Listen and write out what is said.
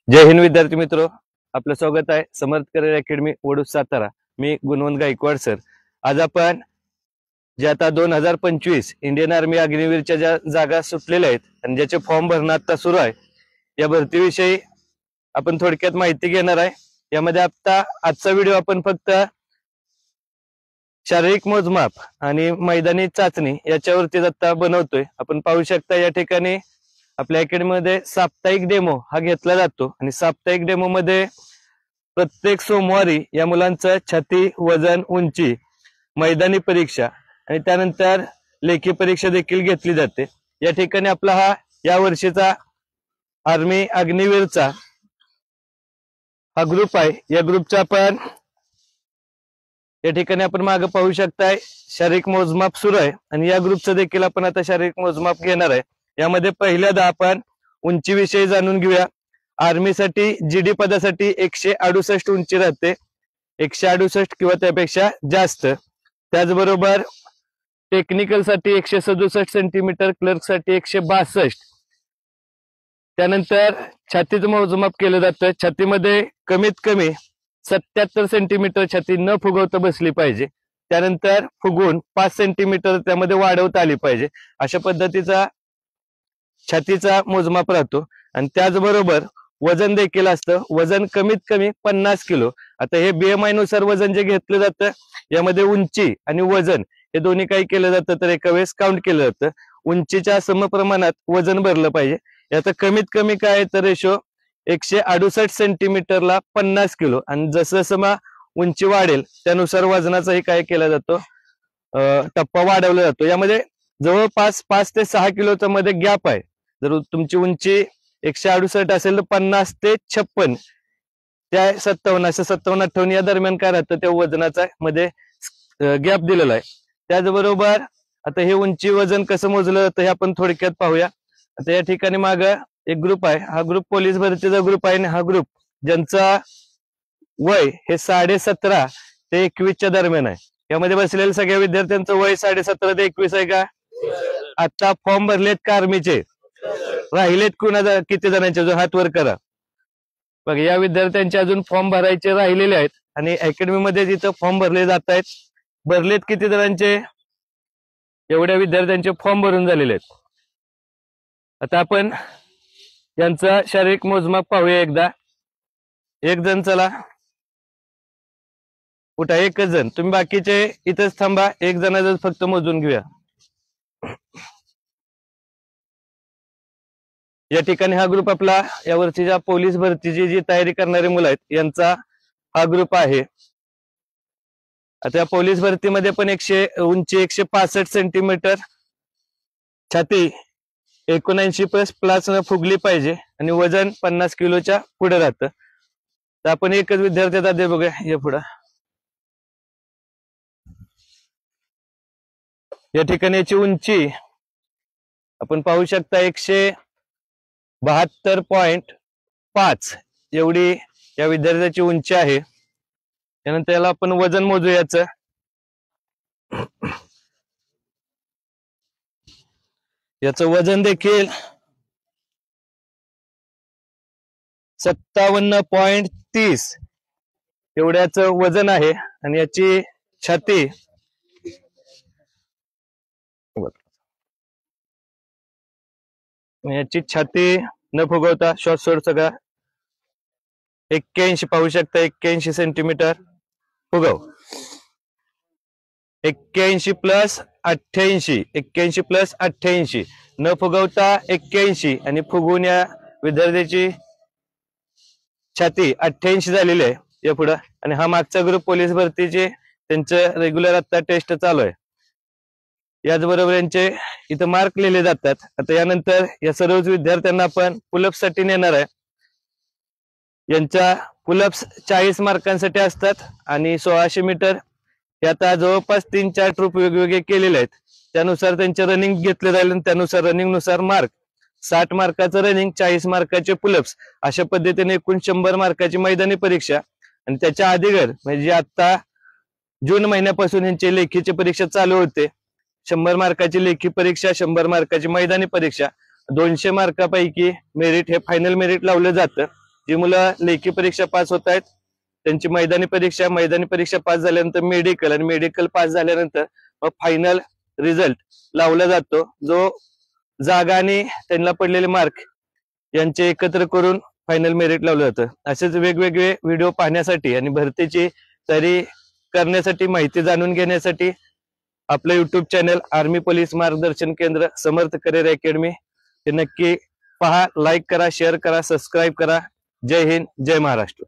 जय हिंद विद्यार्थी मित्रो, आपलं स्वागत आहे समर्थ करिअर अकॅडमी वडूज सातारा। मी गुणवंत गायकवाड सर। आज आपण जे आता 2025 इंडियन आर्मी अग्निवीरच्या ज्या जागा सुटलेल्या आहेत आणि ज्याचे फॉर्म भरणं आता सुरू आहे, या भरतीविषयी आपण थोडक्यात माहिती घेणार आहे। यामध्ये आता आजचा व्हिडिओ आपण फक्त शारीरिक मोजमाप आणि मैदानी चाचणी याच्यावरती आता बनवतोय। आपण पाहू शकता या ठिकाणी आपल्या अकॅडमीमध्ये साप्ताहिक डेमो हा घेतला जातो आणि साप्ताहिक डेमो मध्ये प्रत्येक सोमवारी या मुलांचं छाती, वजन, उंची, मैदानी परीक्षा आणि त्यानंतर लेखी परीक्षा देखील घेतली जाते। या ठिकाणी आपला हा या वर्षीचा आर्मी अग्निवीरचा हा ग्रुप आहे। या ग्रुपचा आपण या ठिकाणी आपण मागे पाहू शकताय शारीरिक मोजमाप सुरू आहे आणि या ग्रुपचं देखील आपण आता शारीरिक मोजमाप घेणार आहे। यामध्ये पहिल्यांदा आपण उंचीविषयी जाणून घेऊया। आर्मीसाठी जीडी पदासाठी 168 उंची राहते, 168 किंवा त्यापेक्षा जास्त। त्याचबरोबर टेक्निकल साठी 167 सेंटीमीटर, क्लर्क साठी 162। त्यानंतर छातीचं मोजमाप केलं जातं। छातीमध्ये कमीत कमी 77 सेंटीमीटर छाती न फुगवता बसली पाहिजे। त्यानंतर फुगून 5 सेंटीमीटर त्यामध्ये वाढवता आली पाहिजे। अशा पद्धतीचा छातीचा मोजमाप राहतो आणि त्याचबरोबर वजन देखील असतं। वजन कमीत कमी 50 किलो। आता हे बीएमआय नुसार वजन जे घेतलं जातं यामध्ये उंची आणि वजन हे दोन्ही काही केलं जातं, तर एका वेळेस काउंट केलं जातं। उंचीच्या समप्रमाणात वजन भरलं पाहिजे। याचं कमीत कमी काय आहे तर रेशो 168 सेंटीमीटरला 50 किलो आणि जसं जसं उंची वाढेल त्यानुसार वजनाचाही काय केला जातो, टप्पा वाढवला जातो। यामध्ये जवळपास 5 ते 6 किलोचा मध्ये गॅप आहे। जर तुमची उंची 168 असेल तर 50 ते 56 त्या 57 असं 57-58 या दरम्यान काय राहतं त्या वजनाचा मध्ये गॅप दिलेला आहे। त्याचबरोबर आता हे उंची वजन कसं मोजलं जातं हे आपण थोडक्यात पाहूया। आता या ठिकाणी माग एक ग्रुप आहे, हा ग्रुप पोलीस भरतीचा ग्रुप आहे आणि हा ग्रुप ज्यांचा वय हे 17.5 ते 21 दरम्यान आहे। यामध्ये बसलेल्या सगळ्या विद्यार्थ्यांचं वय 17.5 ते 21 आहे का? आता फॉर्म भरलेत का आर्मीचे? राहिलेत कुणा किती जणांचे? जो हात वर करा बघा। या विद्यार्थ्यांचे अजून फॉर्म भरायचे राहिलेले आहेत आणि अकॅडमी मध्ये जिथं फॉर्म भरले जात आहेत। भरलेत किती जणांचे? एवढ्या विद्यार्थ्यांचे फॉर्म भरून झालेले आहेत। आता आपण यांचा शारीरिक मोजमाप पाहूया एकदा। एक जण चला उठा, एकच जण। तुम्ही बाकीचे इथंच थांबा, एक जणाचं फक्त मोजून घेऊया। या ठिकाणी हा ग्रुप आपला या वर्षीच्या पोलीस भरतीची जी तयारी करणारी मुलं आहेत यांचा हा ग्रुप आहे। आता या पोलीस भरतीमध्ये पण उंची 165 सेंटीमीटर, छाती 79+ न फुगली पाहिजे आणि वजन 50 किलोच्या पुढे राहतं। तर आपण एकच विद्यार्थ्याचा दे बघूया या पुढे। या ठिकाणी याची उंची आपण पाहू शकता 172.5 एवढी या विद्यार्थ्याची उंची आहे। त्यानंतर याला आपण वजन मोजू याचं। याचं वजन देखील 57.30 एवढ्याचं वजन आहे आणि याची छाती न फुगवता श्वास सोड सगळा 81 पाहू शकता, 81 सेंटीमीटर फुगव। 81 + 88, 81 + 88 न फुगवता 81 आणि फुगवून या विद्यार्थ्याची छाती 88 झालेली आहे या पुढे। आणि हा मागचा ग्रुप पोलीस भरतीचे त्यांचं रेग्युलर आता टेस्ट चालू आहे। याचबरोबर यांचे इथं मार्क लिहिले जातात। आता यानंतर या सर्व विद्यार्थ्यांना आपण पुलअप साठी नेणार आहे। यांच्या पुलअप्स 40 मार्कांसाठी असतात आणि 1600 मीटर हे आता जवळपास 3-4 ट्रूप वेगवेगळे केलेले आहेत। त्यानुसार त्यांचे रनिंग घेतले जाईल आणि त्यानुसार रनिंग नुसार मार्क 60 मार्काचं रनिंग, 40 मार्काचे पुलअप्स अशा पद्धतीने एकूण 100 मार्काची मैदानी परीक्षा आणि त्याच्या अगोदर म्हणजे आता जून महिन्यापासून यांची लेखीची परीक्षा चालू होते। 100 मार्काची लेखी परीक्षा, 100 मार्काची मैदानी परीक्षा, 200 मार्कापैकी मेरिट हे फायनल मेरिट लावलं जातं जी मुलं लेखी परीक्षा पास होत आहेत त्यांची मैदानी परीक्षा पास झाल्यानंतर मेडिकल आणि मेडिकल पास झाल्यानंतर मग फायनल रिझल्ट लावला जातो, जो जागा आणि त्यांना पडलेले मार्क यांचे एकत्र करून फायनल मेरिट लावलं जातं. असेच वेगवेगळे व्हिडिओ पाहण्यासाठी आणि भरतीची तयारी करण्यासाठी, माहिती जाणून घेण्यासाठी आपलं युट्यूब चॅनल आर्मी पोलीस मार्गदर्शन केंद्र समर्थ करिअर अकॅडमी हे नक्की पहा, लाईक करा, शेअर करा, सबस्क्राईब करा. जय हिंद, जय महाराष्ट्र.